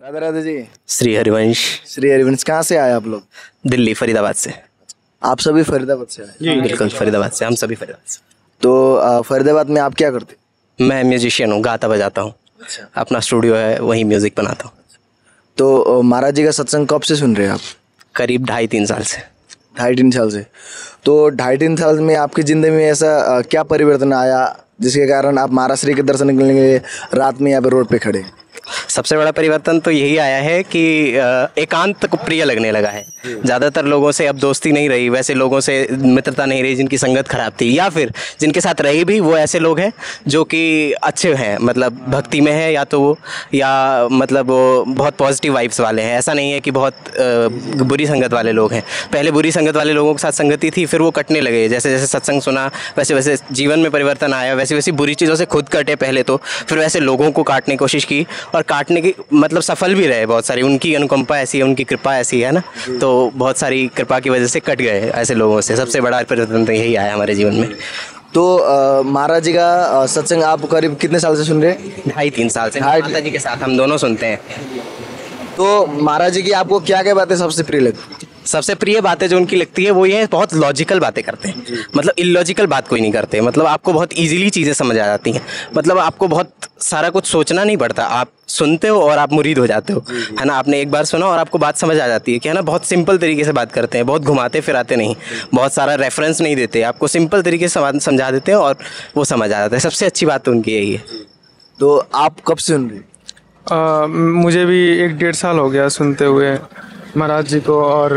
राधे राधे जी। श्री हरिवंश। श्री हरिवंश कहाँ से आए आप लोग? दिल्ली फरीदाबाद से। आप सभी फरीदाबाद से आए? जी बिल्कुल फरीदाबाद से, हम सभी फरीदाबाद से। तो फरीदाबाद में आप क्या करते? मैं म्यूजिशियन हूँ, गाता बजाता हूँ। अच्छा। अपना स्टूडियो है, वहीं म्यूज़िक बनाता हूँ। तो महाराज जी का सत्संग कब से सुन रहे हैं आप? करीब 2.5-3 साल से। 2.5-3 साल से। तो 2.5-3 साल में आपकी ज़िंदगी में ऐसा क्या परिवर्तन आया जिसके कारण आप महाराज श्री के दर्शन करने के लिए रात में यहाँ पे रोड पे खड़े? सबसे बड़ा परिवर्तन तो यही आया है कि एकांत को प्रिय लगने लगा है। ज़्यादातर लोगों से अब दोस्ती नहीं रही, वैसे लोगों से मित्रता नहीं रही जिनकी संगत खराब थी, या फिर जिनके साथ रही भी वो ऐसे लोग हैं जो कि अच्छे हैं, मतलब भक्ति में है या तो वो, या मतलब वो बहुत पॉजिटिव वाइब्स वाले हैं। ऐसा नहीं है कि बहुत बुरी संगत वाले लोग हैं। पहले बुरी संगत वाले लोगों के साथ संगति थी, फिर वो कटने लगे। जैसे जैसे सत्संग सुना वैसे वैसे जीवन में परिवर्तन आया, वैसे वैसी बुरी चीज़ों से खुद कटे पहले तो, फिर वैसे लोगों को काटने की कोशिश की और काटने की मतलब सफल भी रहे बहुत सारी। उनकी अनुकंपा ऐसी है, उनकी कृपा ऐसी है ना, तो बहुत सारी कृपा की वजह से कट गए ऐसे लोगों से। सबसे बड़ा परिवर्तन तो यही आया हमारे जीवन में। तो महाराज जी का सत्संग आप करीब कितने साल से सुन रहे हैं? 2.5-3 साल से माता जी के साथ हम दोनों सुनते हैं। तो महाराज जी की आपको क्या क्या बातें सबसे प्रिय लगती? सबसे प्रिय बातें जो उनकी लगती है वो ये है, बहुत लॉजिकल बातें करते हैं। मतलब इलॉजिकल बात कोई नहीं करते। मतलब आपको बहुत इजीली चीज़ें समझ आ जाती हैं। मतलब आपको बहुत सारा कुछ सोचना नहीं पड़ता, आप सुनते हो और आप मुरीद हो जाते हो, है ना। आपने एक बार सुना और आपको बात समझ आ जाती है कि है ना। बहुत सिंपल तरीके से बात करते हैं, बहुत घुमाते फिराते नहीं, बहुत सारा रेफरेंस नहीं देते, आपको सिंपल तरीके से समझा देते हैं और वो समझ आ जाता है। सबसे अच्छी बात तो उनकी यही है। तो आप कब सुन रहे? मुझे भी 1-1.5 साल हो गया सुनते हुए महाराज जी को, और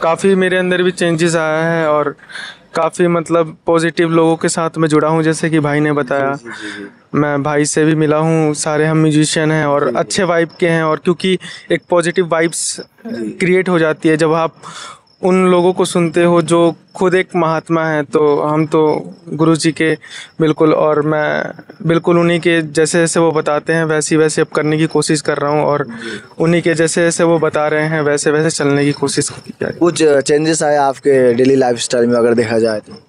काफ़ी मेरे अंदर भी चेंजेस आया है और काफ़ी मतलब पॉजिटिव लोगों के साथ मैं जुड़ा हूँ। जैसे कि भाई ने बताया, मैं भाई से भी मिला हूँ, सारे हम म्यूजिशियन हैं और अच्छे वाइब के हैं। और क्योंकि एक पॉजिटिव वाइब्स क्रिएट हो जाती है जब आप उन लोगों को सुनते हो जो खुद एक महात्मा है। तो हम तो गुरु जी के बिल्कुल, और मैं बिल्कुल उन्हीं के जैसे जैसे वो बताते हैं वैसे वैसे अब करने की कोशिश कर रहा हूँ, और उन्हीं के जैसे जैसे वो बता रहे हैं वैसे वैसे चलने की कोशिश की जाए। कुछ चेंजेस आए आपके डेली लाइफस्टाइल में अगर देखा जाए तो?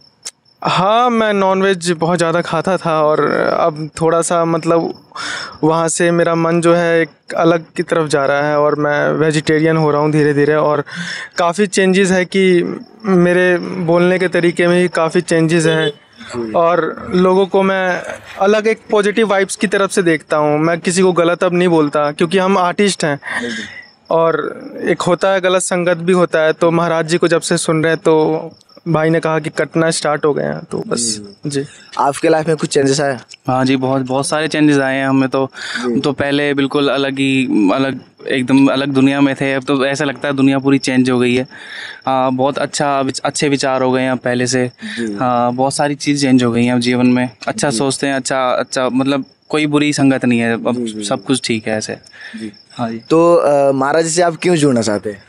हाँ, मैं नॉनवेज बहुत ज़्यादा खाता था और अब थोड़ा सा मतलब वहाँ से मेरा मन जो है एक अलग की तरफ जा रहा है और मैं वेजिटेरियन हो रहा हूँ धीरे धीरे। और काफ़ी चेंजेस है कि मेरे बोलने के तरीके में ही काफ़ी चेंजेस हैं और लोगों को मैं अलग एक पॉजिटिव वाइब्स की तरफ से देखता हूँ। मैं किसी को गलत अब नहीं बोलता क्योंकि हम आर्टिस्ट हैं और एक होता है गलत संगत भी होता है। तो महाराज जी को जब से सुन रहे हैं तो भाई ने कहा कि कटना स्टार्ट हो गए हैं, तो बस जी। आपके लाइफ में कुछ चेंजेस आया? हाँ जी, बहुत बहुत सारे चेंजेस आए हैं हमें तो पहले बिल्कुल अलग एकदम अलग दुनिया में थे। अब तो ऐसा लगता है दुनिया पूरी चेंज हो गई है। बहुत अच्छे विचार हो गए हैं अब पहले से। हाँ, बहुत सारी चीज़ चेंज हो गई हैं अब जीवन में। अच्छा सोचते हैं, अच्छा मतलब कोई बुरी संगत नहीं है अब, सब कुछ ठीक है ऐसे। हाँ जी। तो महाराज से आप क्यों जुड़ना चाहते हैं?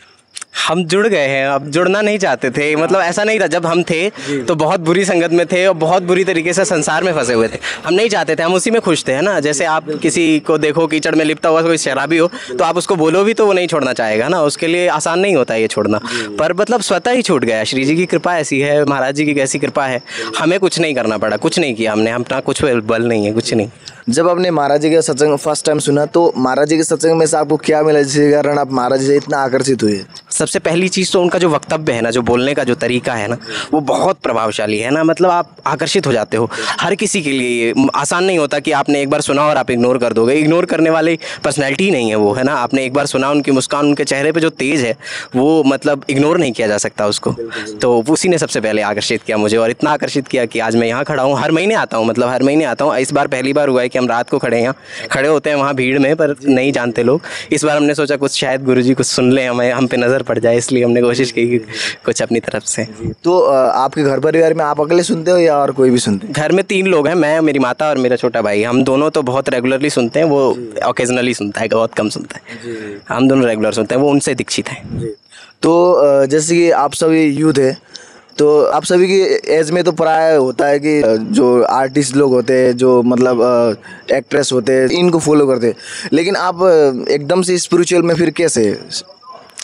हम जुड़ गए हैं, अब जुड़ना नहीं चाहते थे। मतलब ऐसा नहीं था, जब हम थे तो बहुत बुरी संगत में थे और बहुत बुरी तरीके से संसार में फंसे हुए थे। हम नहीं चाहते थे, हम उसी में खुश थे, है ना। जैसे आप किसी को देखो कीचड़ में लिपटा हुआ कोई शराबी हो तो आप उसको बोलो भी तो वो नहीं छोड़ना चाहेगा ना, उसके लिए आसान नहीं होता ये छोड़ना। पर मतलब स्वतः ही छूट गया। श्री जी की कृपा ऐसी है, महाराज जी की कैसी कृपा है, हमें कुछ नहीं करना पड़ा, कुछ नहीं किया हमने, अपना कुछ बल नहीं है, कुछ नहीं। जब आपने महाराज जी का सत्संग फर्स्ट टाइम सुना तो महाराज जी के सत्संग में से आपको क्या मिला जिसके कारण आप महाराज जी से इतना आकर्षित हुए? सबसे पहली चीज़ तो उनका जो वक्तव्य है ना, जो बोलने का जो तरीका है ना, वो बहुत प्रभावशाली है ना। मतलब आप आकर्षित हो जाते हो। हर किसी के लिए ये आसान नहीं होता कि आपने एक बार सुना और आप इग्नोर कर दोगे। इग्नोर करने वाली पर्सनैलिटी नहीं है वो, है ना। आपने एक बार सुना, उनकी मुस्कान, उनके चेहरे पे जो तेज है वो मतलब इग्नोर नहीं किया जा सकता उसको। तो उसी ने सबसे पहले आकर्षित किया मुझे, और इतना आकर्षित किया कि आज मैं यहाँ खड़ा हूँ। हर महीने आता हूँ, मतलब हर महीने आता हूँ। इस बार पहली बार हुआ है कि हम रात को खड़े होते हैं वहाँ भीड़ में, पर नहीं जानते लोग। इस बार हमने सोचा कुछ शायद गुरुजी कुछ सुन लें, हम पे नज़र पड़ जाए, इसलिए हमने कोशिश की कि कुछ अपनी तरफ से। तो आपके घर परिवार में आप अकेले सुनते हो या और कोई भी सुनते हैं? घर में 3 लोग हैं, मैं, मेरी माता और मेरा छोटा भाई। हम दोनों तो बहुत रेगुलरली सुनते हैं, वो ओकेजनली सुनता है, बहुत कम सुनता है। हम दोनों रेगुलर सुनते हैं, वो उनसे दीक्षित है। तो जैसे कि आप सभी यूथ है तो आप सभी की एज में तो प्राय होता है कि जो आर्टिस्ट लोग होते हैं, जो मतलब एक्ट्रेस होते हैं, इनको फॉलो करते हैं। लेकिन आप एकदम से स्पिरिचुअल में फिर कैसे?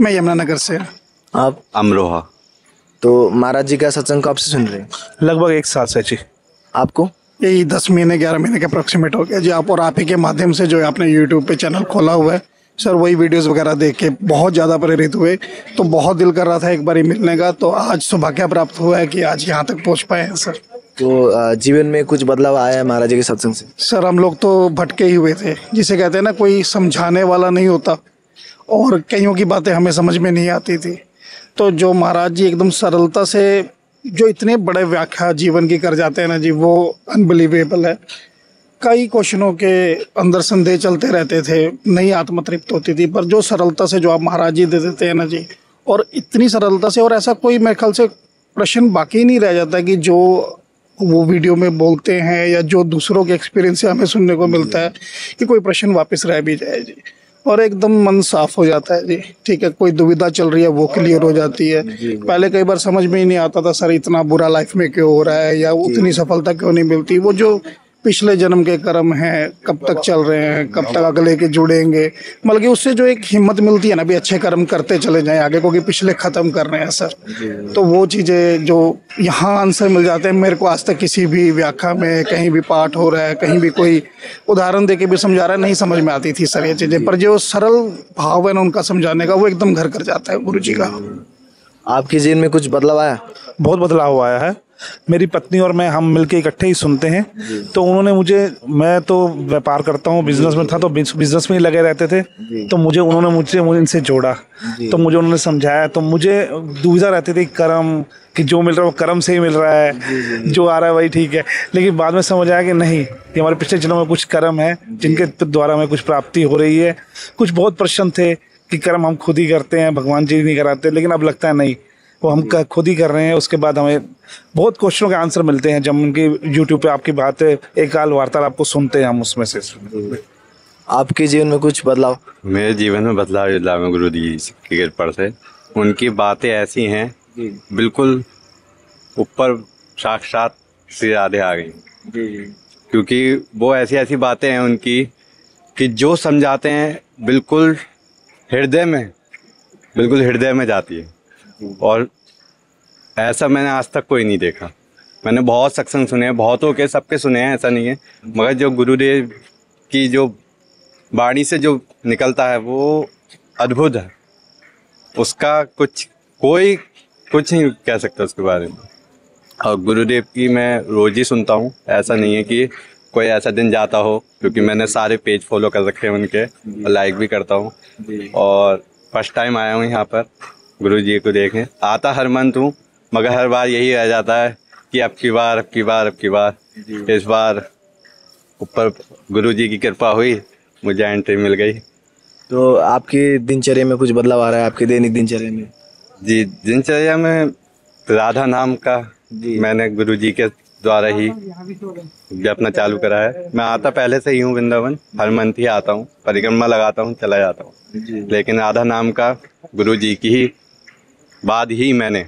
मैं यमुनानगर से। आप? अमरोहा। तो महाराज जी का सत्संग कब से सुन रहे हैं? लगभग 1 साल से जी। आपको? यही 10 महीने 11 महीने के अप्रोक्सीमेट हो गया जी। आप ही के माध्यम से जो आपने यूट्यूब पे चैनल खोला हुआ है सर, वही वीडियोस वगैरह देख के बहुत ज़्यादा प्रेरित हुए। तो बहुत दिल कर रहा था एक बार मिलने का, तो आज सौभाग्य प्राप्त हुआ है कि आज यहाँ तक पहुँच पाए हैं सर। तो जीवन में कुछ बदलाव आया है महाराज जी के सत्संग से? सर हम लोग तो भटके ही हुए थे, जिसे कहते हैं ना कोई समझाने वाला नहीं होता, और कईयों की बातें हमें समझ में नहीं आती थी। तो जो महाराज जी एकदम सरलता से जो इतने बड़े व्याख्या जीवन की कर जाते हैं ना जी, वो अनबिलीवेबल है। कई क्वेश्चनों के अंदर संदेह चलते रहते थे, नहीं आत्म तृप्त होती थी, पर जो सरलता से जो आप महाराज जी दे देते हैं ना जी, और इतनी सरलता से, और ऐसा कोई मेरे ख्याल से प्रश्न बाकी नहीं रह जाता कि जो वो वीडियो में बोलते हैं या जो दूसरों के एक्सपीरियंस से हमें सुनने को मिलता है कि कोई प्रश्न वापस रह भी जाए जी, और एकदम मन साफ हो जाता है जी। ठीक है, कोई दुविधा चल रही है वो क्लियर हो जाती है। पहले कई बार समझ में ही नहीं आता था सर इतना बुरा लाइफ में क्यों हो रहा है, या उतनी सफलता क्यों नहीं मिलती। वो जो पिछले जन्म के कर्म हैं कब तक चल रहे हैं, कब तक अगले के जुड़ेंगे, मतलब कि उससे जो एक हिम्मत मिलती है ना भी, अच्छे कर्म करते चले जाएं आगे को, कि पिछले ख़त्म कर रहे हैं सर। तो वो चीज़ें जो यहाँ आंसर मिल जाते हैं, मेरे को आज तक किसी भी व्याख्या में कहीं भी पाठ हो रहा है, कहीं भी कोई उदाहरण दे के भी समझा रहा है, नहीं समझ में आती थी सर ये चीज़ें। पर जो सरल भाव है ना उनका समझाने का, वो एकदम घर कर जाता है गुरु जी का। आपके जीवन में कुछ बदलाव आया? बहुत बदलाव आया है। मेरी पत्नी और मैं हम मिलके इकट्ठे ही सुनते हैं। तो उन्होंने मुझे, मैं तो व्यापार करता हूँ, बिजनेस में था, तो बिजनेस में ही लगे रहते थे। तो उन्होंने मुझे इनसे जोड़ा, तो मुझे उन्होंने समझाया। तो मुझे दुविधा रहती थी कर्म कि जो मिल रहा है वो कर्म से ही मिल रहा है, जो आ रहा है वही ठीक है। लेकिन बाद में समझ आया कि नहीं, ये हमारे पिछले जन्म में कुछ कर्म है जिनके द्वारा हमें कुछ प्राप्ति हो रही है। कुछ बहुत प्रश्न थे कि कर्म हम खुद ही करते हैं, भगवान जी नहीं कराते, लेकिन अब लगता है नहीं, वो हम खुद ही कर रहे हैं। उसके बाद हमें बहुत क्वेश्चनों के आंसर मिलते हैं जब उनकी यूट्यूब पे आपकी बातें एक काल वार्तालाप आपको सुनते हैं हम उसमें से। आपके जीवन में कुछ बदलाव? मेरे जीवन में बदलाव में गुरु जी की कृपा से। उनकी बातें ऐसी हैं बिल्कुल ऊपर साक्षात से राधे आ गई, क्योंकि वो ऐसी बातें हैं उनकी कि जो समझाते हैं बिल्कुल हृदय में जाती है। और ऐसा मैंने आज तक कोई नहीं देखा। मैंने बहुत सत्संग सुने हैं, बहुतों के, सबके सुने हैं, ऐसा नहीं है, मगर जो गुरुदेव की जो वाणी से जो निकलता है वो अद्भुत है। उसका कोई कुछ नहीं कह सकता उसके बारे में। और गुरुदेव की मैं रोज ही सुनता हूँ, ऐसा नहीं है कि कोई ऐसा दिन जाता हो, क्योंकि मैंने सारे पेज फॉलो कर रखे हैं उनके, और लाइक भी करता हूँ। और फर्स्ट टाइम आया हूँ यहाँ पर गुरु जी को देखें। आता हर मंथ हूँ, मगर हर बार यही रह जाता है कि अब की बार इस बार ऊपर गुरु जी की कृपा हुई, मुझे एंट्री मिल गई। तो आपकी दिनचर्या में कुछ बदलाव आ रहा है? आपकी दैनिक दिनचर्या में? जी, दिनचर्या में राधा नाम का मैंने गुरु जी के द्वारा ही जपना चालू करा है। मैं आता पहले से ही हूँ वृंदावन, हर मंथ ही आता हूँ, परिक्रमा लगाता हूँ, चला जाता हूँ, लेकिन राधा नाम का गुरु जी की ही बाद ही मैंने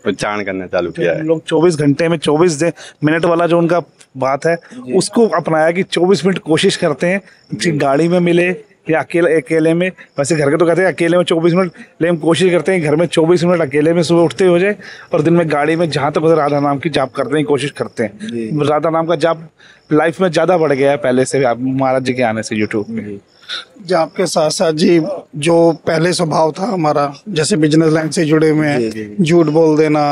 उच्चारण करना चालू किया है। लोग 24 घंटे में 24 मिनट वाला जो उनका बात है उसको अपनाया कि 24 मिनट कोशिश करते हैं कि गाड़ी में मिले या अकेले में। वैसे घर के तो कहते हैं अकेले में 24 मिनट, लेकिन कोशिश करते हैं घर में 24 मिनट अकेले में सुबह उठते हो जाए, और दिन में गाड़ी में जहाँ तक राधा नाम की जाप करते हैं, कोशिश करते हैं। राधा नाम का जाप लाइफ में ज़्यादा बढ़ गया है पहले से, महाराज जी के आने से यूट्यूब में। जाप के साथ साथ जी जो पहले स्वभाव था हमारा, जैसे बिजनेस लाइन से जुड़े हुए हैं, झूठ बोल देना,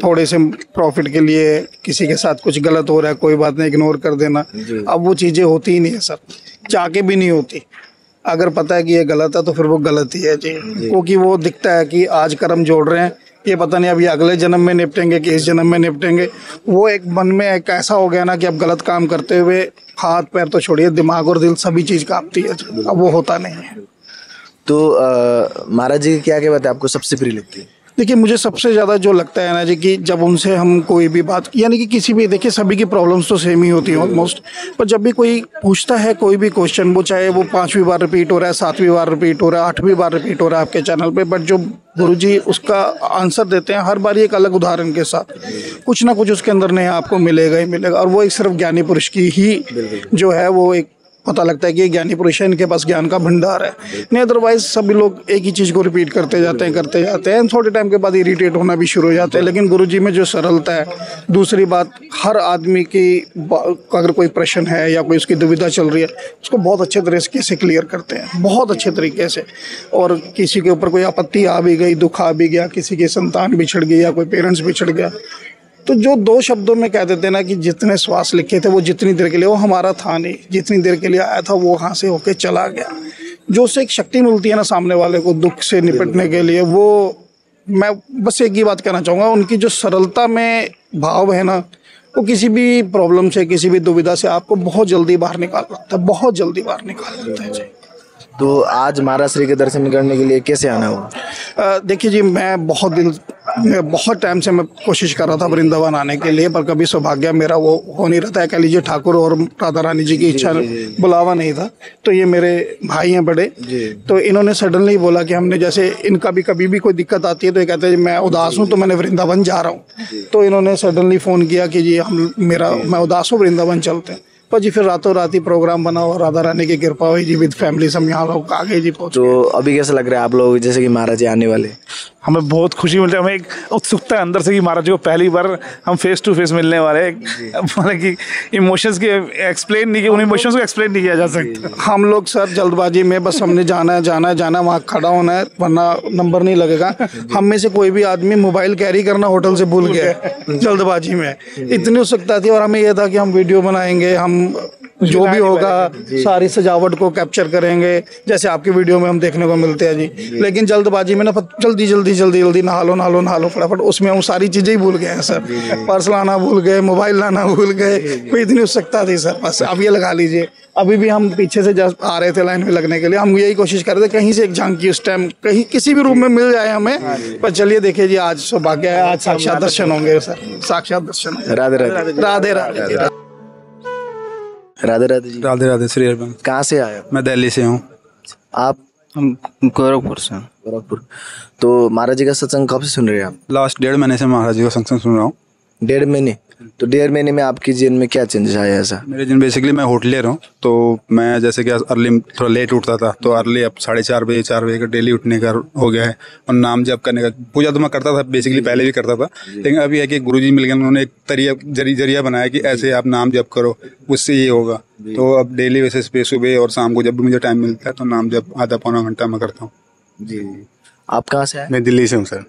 थोड़े से प्रॉफिट के लिए किसी के साथ कुछ गलत हो रहा है, कोई बात नहीं, इग्नोर कर देना, अब वो चीज़ें होती ही नहीं है सर, चाह के भी नहीं होती। अगर पता है कि ये गलत है तो फिर वो गलत ही है जी, क्योंकि वो दिखता है कि आज कर्म जोड़ रहे हैं, ये पता नहीं अभी अगले जन्म में निपटेंगे कि इस जन्म में निपटेंगे। वो एक मन में एक ऐसा हो गया ना कि अब गलत काम करते हुए हाथ पैर तो छोड़िए, दिमाग और दिल सभी चीज़ कांपती है, अब वो होता नहीं है। तो महाराज जी की क्या बात है आपको सबसे प्रिय लगती है? देखिए मुझे सबसे ज़्यादा जो लगता है ना जी कि जब उनसे हम कोई भी बात, यानी कि किसी भी, देखिए सभी की प्रॉब्लम्स तो सेम ही होती हैं ऑलमोस्ट, पर जब भी कोई पूछता है कोई भी क्वेश्चन, वो चाहे वो 5वीं बार रिपीट हो रहा है, 7वीं बार रिपीट हो रहा है, 8वीं बार रिपीट हो रहा है आपके चैनल पे, बट जो गुरुजी उसका आंसर देते हैं हर बार एक अलग उदाहरण के साथ, कुछ ना कुछ उसके अंदर नया आपको मिलेगा ही मिलेगा। और वो एक सिर्फ ज्ञानी पुरुष की ही जो है वो एक पता लगता है कि ये ज्ञानी पुरुष है, इनके पास ज्ञान का भंडार है। नहीं अदरवाइज सभी लोग एक ही चीज़ को रिपीट करते जाते हैं, थोड़े टाइम के बाद इरिटेट होना भी शुरू हो जाते हैं। लेकिन गुरुजी में जो सरलता है, दूसरी बात हर आदमी की अगर कोई प्रश्न है या कोई उसकी दुविधा चल रही है उसको बहुत अच्छे तरीके से क्लियर करते हैं, बहुत अच्छे तरीके से। और किसी के ऊपर कोई आपत्ति आ भी गई, दुख आ भी गया, किसी की संतान बिछड़ गई या कोई पेरेंट्स बिछड़ गया, तो जो 2 शब्दों में कह देते ना कि जितने श्वास लिखे थे वो जितनी देर के लिए, वो हमारा था नहीं, जितनी देर के लिए आया था वो वहाँ से होके चला गया। जो उससे एक शक्ति मिलती है ना सामने वाले को दुख से निपटने के लिए, वो मैं बस एक ही बात कहना चाहूँगा, उनकी जो सरलता में भाव है ना, वो किसी भी प्रॉब्लम से, किसी भी दुविधा से आपको बहुत जल्दी बाहर निकाल पाता है, बहुत जल्दी बाहर निकाल देता है जी। तो आज महाराज श्री के दर्शन करने के लिए कैसे आना हुआ? देखिए जी, मैं बहुत टाइम से मैं कोशिश कर रहा था वृंदावन आने के लिए, पर कभी सौभाग्य मेरा वो हो नहीं रहा था। कह लीजिए ठाकुर और राधा रानी जी की इच्छा, बुलावा नहीं था। तो ये मेरे भाई हैं बड़े, तो इन्होंने सडनली बोला कि हमने, जैसे इनका भी कभी भी कोई दिक्कत आती है तो ये कहते हैं मैं उदास हूँ तो मैंने वृंदावन जा रहा हूँ। तो इन्होंने सडनली फ़ोन किया कि जी मैं उदास हूँ, वृंदावन चलते हैं। पर जी फिर रातों रात ही प्रोग्राम बना और राधा रानी की कृपा हुई जी, विद फैमिली सब यहाँ लोग आ गए जी पहुँच। तो अभी कैसा लग रहा है आप लोग, जैसे कि महाराज जी आने वाले? हमें बहुत खुशी मिलती है, हमें एक उत्सुकता है अंदर से कि महाराज जी को पहली बार हम फेस टू फेस मिलने वाले हैं। मतलब कि इमोशंस के एक्सप्लेन नहीं, उन इमोशंस को एक्सप्लेन नहीं किया जा सकता। हम लोग सर जल्दबाजी में बस हमने जाना है वहाँ खड़ा होना है, वरना नंबर नहीं लगेगा। हम में से कोई भी आदमी मोबाइल कैरी करना होटल से भूल गया जल्दबाजी में, इतनी उत्सुकता थी। और हमें यह था कि हम वीडियो बनाएंगे, हम जो भी होगा सारी सजावट को कैप्चर करेंगे, जैसे आपकी वीडियो में हम देखने को मिलते हैं जी। लेकिन जल्दबाजी में ना जल्दी नहा लो फटाफट, उसमें हम सारी चीज़ें ही भूल गए हैं सर। पर्स लाना भूल गए, मोबाइल लाना भूल गए, कोई इतनी उत्सुकता थी सर। बस अब ये लगा लीजिए, अभी भी हम पीछे से जस्ट आ रहे थे लाइन में लगने के लिए, हम यही कोशिश कर रहे थे कहीं से एक झांकी उस टाइम कहीं किसी भी रूम में मिल जाए हमें। पर चलिए देखिए जी, आज सौभाग्य है, आज साक्षात दर्शन होंगे सर, साक्षात दर्शन। राधे राधे। राधे राधे। राधे राधे जी। राधे राधे। श्री अरविंद। कहाँ से आए? मैं दिल्ली से हूँ। आप? हम गोरखपुर से। गोरखपुर। तो महाराज जी का सत्संग कब से सुन रहे हैं आप? लास्ट 1.5 महीने से महाराज जी का सत्संग सुन रहा हूँ। 1.5 महीने? तो 1.5 महीने में आपकी जीवन में क्या चेंजेस आया ऐसा? मेरे जीवन बेसिकली मैं होटलियर हूँ, तो मैं जैसे कि अर्ली थोड़ा लेट उठता था, तो अर्ली अब 4:30 बजे 4 बजे का डेली उठने का हो गया है। और नाम जप करने का, पूजा तो मैं करता था बेसिकली, पहले भी करता था, लेकिन अभी है कि गुरुजी मिल गए, उन्होंने एक जरिया बनाया कि ऐसे आप नाम जप करो, उससे ये होगा। तो अब डेली बेसिस पे सुबह और शाम को जब भी मुझे टाइम मिलता है तो नाम जप आधा पौना घंटा मैं करता हूँ जी। आप कहाँ से आए? मैं दिल्ली से हूँ सर।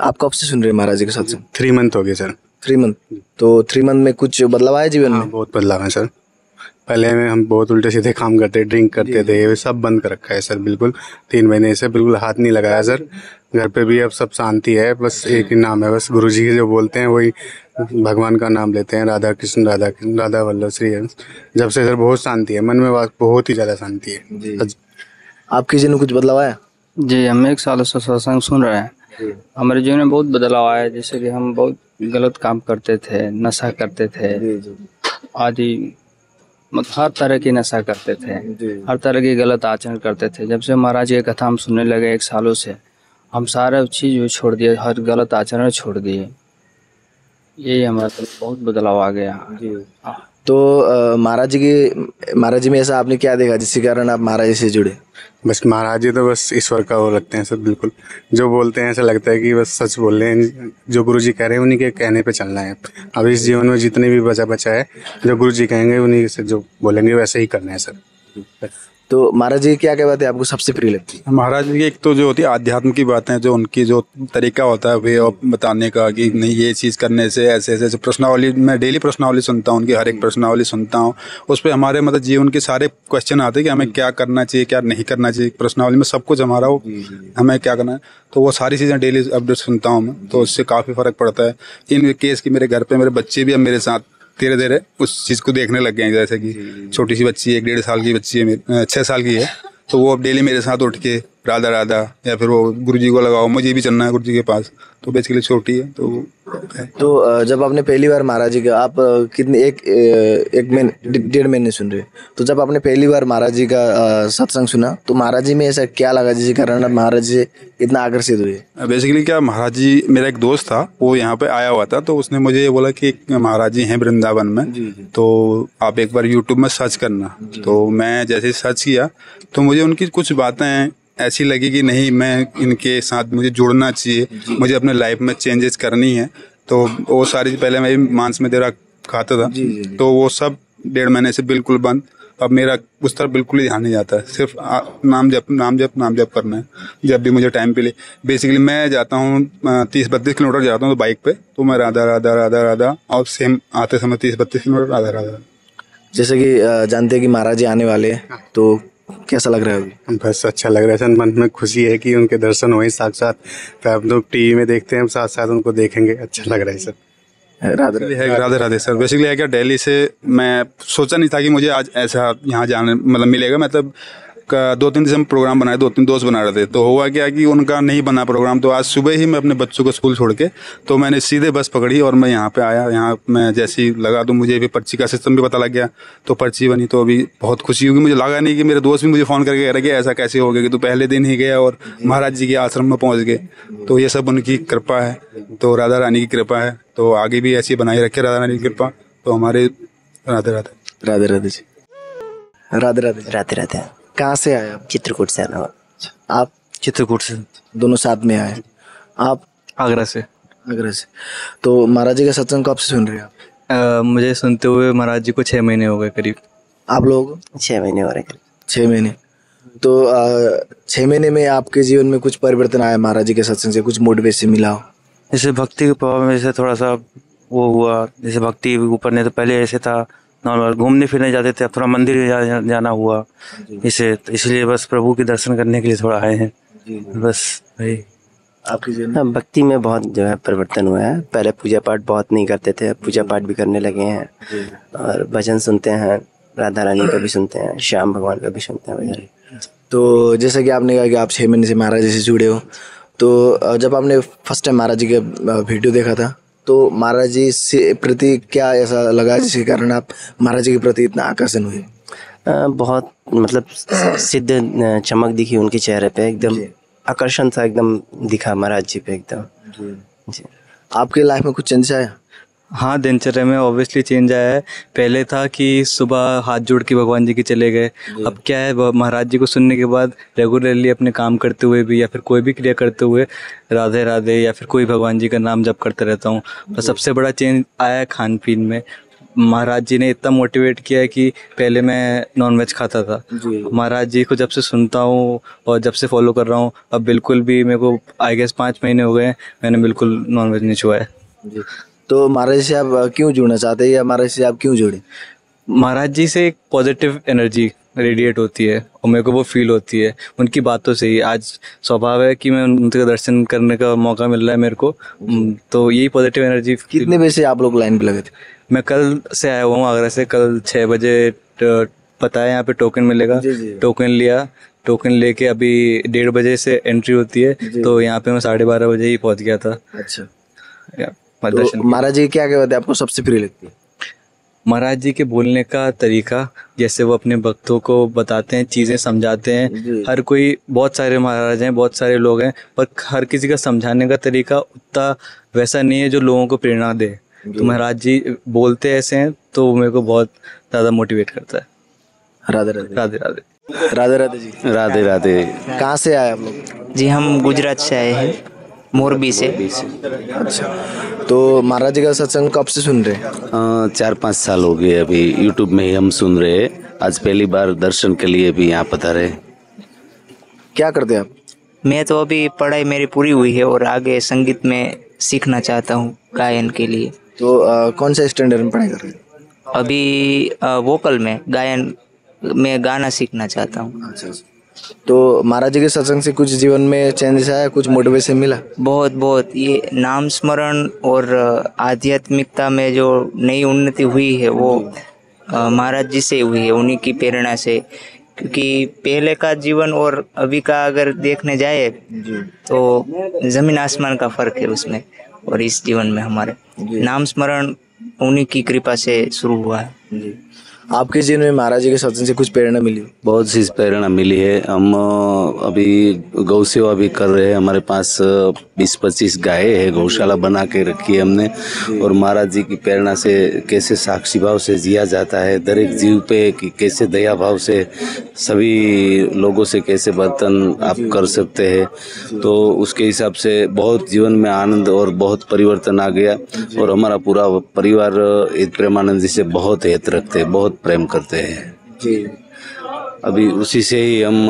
आप कब से सुन रहे हैं महाराज जी का सत्संग? 3 मंथ हो गए सर। 3 मंथ। तो 3 मंथ में कुछ बदलाव आया जीवन में? बहुत बदलाव है सर। पहले में हम बहुत उल्टे सीधे काम करते, ड्रिंक करते थे, ये सब बंद कर रखा है सर बिल्कुल। 3 महीने से बिल्कुल हाथ नहीं लगाया सर। घर पे भी अब सब शांति है, बस एक ही नाम है, बस गुरुजी के जो बोलते हैं वही भगवान का नाम लेते हैं, राधा कृष्ण राधा वल्लभ श्री हंस। जब से सर बहुत शांति है मन में, बहुत ही ज़्यादा शांति है। आपके जीवन में कुछ बदलाव आया? जी, हम 1 साल से सत्संग सुन रहे हैं। हमारे जीवन में बहुत बदलाव आया। जैसे कि हम बहुत गलत काम करते थे, नशा करते थे आदि, मतलब हर तरह की नशा करते थे, हर तरह की गलत आचरण करते थे। जब से महाराज की कथा हम सुनने लगे 1 सालों से, हम सारा चीज़ छोड़ दिए, हर गलत आचरण छोड़ दिए। यही हमारा तो बहुत बदलाव आ गया। तो महाराज जी में ऐसा आपने क्या देखा जिसके कारण आप महाराज जी से जुड़े? बस महाराज जी तो बस ईश्वर का वो लगते हैं सर बिल्कुल। जो बोलते हैं ऐसा लगता है कि बस सच बोल रहे हैं, जो गुरु जी कह रहे हैं उन्हीं के कहने पे चलना है। अब इस जीवन में जितने भी बचा है, जो गुरु जी कहेंगे उन्हीं से जो बोलेंगे वैसे ही करना है सर। तो महाराज जी क्या क्या बातें आपको सबसे प्रिय लगती है? महाराज जी एक तो जो होती है आध्यात्म की बातें, जो उनकी जो तरीका होता है वे बताने का कि नहीं ये चीज़ करने से ऐसे ऐसे प्रश्नावली, मैं डेली प्रश्नावली सुनता हूँ, उनकी हर एक प्रश्नावली सुनता हूँ। उस पर हमारे मतलब जीवन के सारे क्वेश्चन आते हैं कि हमें क्या करना चाहिए, क्या नहीं करना चाहिए। प्रश्नावली में सब कुछ हमारा वो हमें क्या करना है, तो वो सारी चीज़ें डेली अपडेट सुनता हूँ मैं, तो उससे काफ़ी फ़र्क पड़ता है। इन केस की मेरे घर पर मेरे बच्चे भी अब मेरे साथ धीरे धीरे उस चीज़ को देखने लग गए हैं। जैसे कि छोटी सी बच्ची है, 1.5 साल की बच्ची है, 6 साल की है, तो वो अब डेली मेरे साथ उठ के राधा राधा, या फिर वो गुरु जी को लगाओ, मुझे भी चलना है गुरु जी के पास। तो बेसिकली छोटी है तो तो जब आपने पहली बार महाराज जी का, आप कितने एक महीने 1.5 महीने सुन रहे, तो जब आपने पहली बार महाराज जी का सत्संग सुना तो महाराज जी में ऐसा क्या लगा जिसके कारण आप महाराज जी से इतना आकर्षित हुए? बेसिकली क्या, महाराज जी, मेरा एक दोस्त था वो यहाँ पे आया हुआ था, तो उसने मुझे ये बोला कि महाराज जी हैं वृंदावन में, तो आप एक बार यूट्यूब में सर्च करना। तो मैं जैसे सर्च किया तो मुझे उनकी कुछ बातें ऐसी लगी कि नहीं, मैं इनके साथ मुझे जुड़ना चाहिए, मुझे अपने लाइफ में चेंजेस करनी है। तो वो सारी, पहले मैं मांस में तेरा खाता था, तो वो सब 1.5 महीने से बिल्कुल बंद। अब मेरा उस तरफ बिल्कुल ही ध्यान नहीं जाता है, सिर्फ नाम जप करना है जब भी मुझे टाइम मिले। बेसिकली मैं जाता हूँ 30-32 किलोमीटर जाता हूँ तो बाइक पे, तो मैं राधा राधा राधा राधा, और सेम आते समय 30-32 किलोमीटर राधा राधा। जैसे कि जानते हैं कि महाराज जी आने वाले हैं, तो कैसा लग रहा है अभी? बस अच्छा लग रहा है सर, मन में खुशी है कि उनके दर्शन हुए साक्षात। तो आप लोग टीवी में देखते हैं, साथ साथ उनको देखेंगे, अच्छा लग रहा है sir. Radhe Radhe sir. Basically है क्या, दिल्ली से मैं सोचा नहीं था कि मुझे आज ऐसा यहाँ जाने मतलब मिलेगा। मतलब 2-3 दिन से हम प्रोग्राम बनाए, 2-3 दोस्त बना रहे थे, तो हुआ क्या कि उनका नहीं बना प्रोग्राम। तो आज सुबह ही मैं अपने बच्चों को स्कूल छोड़ के, तो मैंने सीधे बस पकड़ी और मैं यहाँ पे आया। यहाँ मैं जैसे ही लगा तो मुझे भी पर्ची का सिस्टम भी पता लग गया, तो पर्ची बनी। तो अभी बहुत खुशी होगी, मुझे लगा नहीं कि मेरे दोस्त भी मुझे फ़ोन करके कह रहे कि ऐसा कैसे हो गया कि तू पहले दिन ही गया और महाराज जी के आश्रम में पहुँच गए। तो ये सब उनकी कृपा है, तो राधा रानी की कृपा है, तो आगे भी ऐसी बनाई रखे राधा रानी की कृपा। तो हमारे राधे राधे। राधे राधे जी। राधे राधे। राधे राधे। कहाँ से आए आप? चित्रकूट से आना। आप? चित्रकूट से। दोनों साथ में आए। आप? आगरा से। आगरा से। तो महाराज जी का सत्संग कब से सुन रहे हैं आप? मुझे सुनते हुए महाराज जी को 6 महीने हो गए करीब। आप लोग? 6 महीने हो रहे करीब। 6 महीने। तो 6 महीने में आपके जीवन में कुछ परिवर्तन आया महाराज जी के सत्संग से, कुछ मोटिवेशन मिला हो? जैसे भक्ति के प्रभाव में जैसे थोड़ा सा वो हुआ, जैसे भक्ति ऊपर नहीं, तो पहले ऐसे था नॉर्मल घूमने फिरने जाते थे, अब थोड़ा मंदिर जाना हुआ इसे, तो इसलिए बस प्रभु के दर्शन करने के लिए थोड़ा आए हैं बस वही। आपकी जीवन? हाँ, भक्ति में बहुत जो है परिवर्तन हुआ है। पहले पूजा पाठ बहुत नहीं करते थे, अब पूजा पाठ भी करने लगे हैं, और भजन सुनते हैं, राधा रानी का भी सुनते हैं, श्याम भगवान का भी सुनते हैं भजन। तो जैसा कि आपने कहा कि आप 6 महीने से महाराज जी से जुड़े हो, तो जब आपने फर्स्ट टाइम महाराज जी का वीडियो देखा था तो महाराज जी से प्रति क्या ऐसा लगा जिसके कारण आप महाराज जी के प्रति इतना आकर्षण हुए? बहुत मतलब सिद्ध चमक दिखी उनके चेहरे पे, एकदम आकर्षण था, एकदम दिखा महाराज जी पे एकदम। जी। आपके लाइफ में कुछ चेंज आया? हाँ, दिनचर्या में ऑब्वियसली चेंज आया है। पहले था कि सुबह हाथ जोड़ के भगवान जी के चले गए, अब क्या है, महाराज जी को सुनने के बाद रेगुलरली अपने काम करते हुए भी या फिर कोई भी क्रिया करते हुए राधे राधे या फिर कोई भगवान जी का नाम जप करते रहता हूँ। और सबसे बड़ा चेंज आया है खान पीन में। महाराज जी ने इतना मोटिवेट किया है कि पहले मैं नॉनवेज खाता था, महाराज जी को जब से सुनता हूँ और जब से फॉलो कर रहा हूँ, अब बिल्कुल भी मेरे को आई गेस 5 महीने हो गए मैंने बिल्कुल नॉनवेज नहीं छुआ है। तो महाराज से आप क्यों जुड़ना चाहते हैं, या महाराज से आप क्यों जुड़े? महाराज जी से एक पॉजिटिव एनर्जी रेडिएट होती है और मेरे को वो फील होती है उनकी बातों से ही। आज स्वभाव है कि मैं उनके दर्शन करने का मौका मिल रहा है मेरे को, तो यही पॉजिटिव एनर्जी। कितने बजे से आप लोग लाइन पे लगे थे? मैं कल से आया हुआ हूँ आगरा से। कल 6 बजे पता है यहाँ पे टोकन मिलेगा, टोकन लिया, टोकन लेके अभी 1:30 बजे से एंट्री होती है, तो यहाँ पे मैं 12:30 बजे ही पहुँच गया था। अच्छा। तो महाराज जी क्या कहते हैं आपको सबसे प्रिय लगती है? महाराज जी के बोलने का तरीका, जैसे वो अपने भक्तों को बताते हैं, चीज़ें समझाते हैं। हर कोई, बहुत सारे महाराज हैं, बहुत सारे लोग हैं, पर हर किसी का समझाने का तरीका उतना वैसा नहीं है जो लोगों को प्रेरणा दे। तो महाराज जी बोलते ऐसे हैं तो मेरे को बहुत ज़्यादा मोटिवेट करता है। राधे राधे। राधे राधे। राधे राधे जी। राधे राधे। कहाँ से आए आप लोग? जी हम गुजरात से आए हैं, मोरबी से। अच्छा। तो महाराज जी का सत्संग कब से सुन रहे हैं? 4-5 साल हो गए, अभी यूट्यूब में ही हम सुन रहे हैं। आज पहली बार दर्शन के लिए भी यहाँ पधारे। क्या करते हैं आप? मैं तो अभी पढ़ाई मेरी पूरी हुई है और आगे संगीत में सीखना चाहता हूँ, गायन के लिए। तो कौन सा स्टैंडर्ड में पढ़ाई कर रहे हैं? अभी वोकल में, गायन में गाना सीखना चाहता हूँ। अच्छा। तो महाराज जी के सत्संग से कुछ जीवन में चेंजेस आया, कुछ मोटिवेशन मिला? बहुत ये नाम स्मरण और आध्यात्मिकता में जो नई उन्नति हुई है वो महाराज जी से हुई है, उन्हीं की प्रेरणा से। क्योंकि पहले का जीवन और अभी का अगर देखने जाए तो ज़मीन आसमान का फ़र्क है उसमें और इस जीवन में हमारे नाम स्मरण उन्हीं की कृपा से शुरू हुआ है। आपके जीवन में महाराज जी के सत्संग से कुछ प्रेरणा मिली? बहुत सी प्रेरणा मिली है। हम अभी गौ सेवा भी कर रहे हैं। हमारे पास 20-25 गाय है, गौशाला बना के रखी है हमने। और महाराज जी की प्रेरणा से कैसे साक्षी भाव से जिया जाता है, दर एक जीव पे कि कैसे दया भाव से सभी लोगों से कैसे बर्तन आप कर सकते हैं, तो उसके हिसाब से बहुत जीवन में आनंद और बहुत परिवर्तन आ गया। और हमारा पूरा परिवार प्रेमानंद जी से बहुत हित रखते हैं, बहुत प्रेम करते हैं जी। अभी उसी से ही हम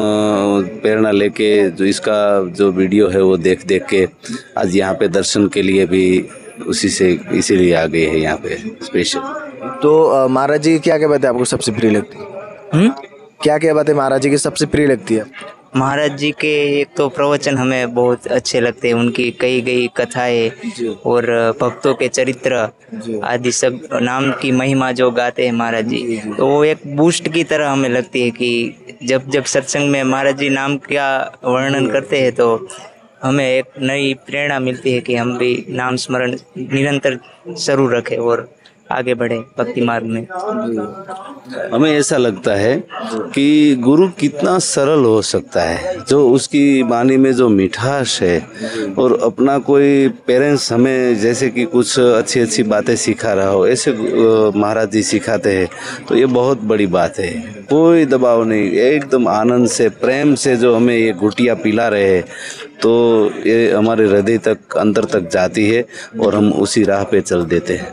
प्रेरणा लेके जो इसका जो वीडियो है वो देख देख के आज यहाँ पे दर्शन के लिए भी उसी से इसीलिए आ गए हैं यहाँ पे स्पेशल। तो महाराज जी की क्या क्या बातें आपको सबसे प्रिय लगती है? क्या क्या बातें महाराज जी की सबसे प्रिय लगती है? महाराज जी के एक तो प्रवचन हमें बहुत अच्छे लगते हैं, उनकी कही गई कथाएं और भक्तों के चरित्र आदि सब नाम की महिमा जो गाते हैं महाराज जी, तो वो एक बूस्ट की तरह हमें लगती है कि जब जब सत्संग में महाराज जी नाम का वर्णन करते हैं तो हमें एक नई प्रेरणा मिलती है कि हम भी नाम स्मरण निरंतर शुरू रखें और आगे बढ़े भक्ति मार्ग में। हमें ऐसा लगता है कि गुरु कितना सरल हो सकता है, जो उसकी वाणी में जो मिठास है और अपना कोई पेरेंट्स हमें जैसे कि कुछ अच्छी अच्छी बातें सिखा रहा हो, ऐसे महाराज जी सिखाते हैं, तो ये बहुत बड़ी बात है। कोई दबाव नहीं, एकदम आनंद से प्रेम से जो हमें ये घुटिया पिला रहे हैं, तो ये हमारे हृदय तक अंदर तक जाती है और हम उसी राह पे चल देते हैं।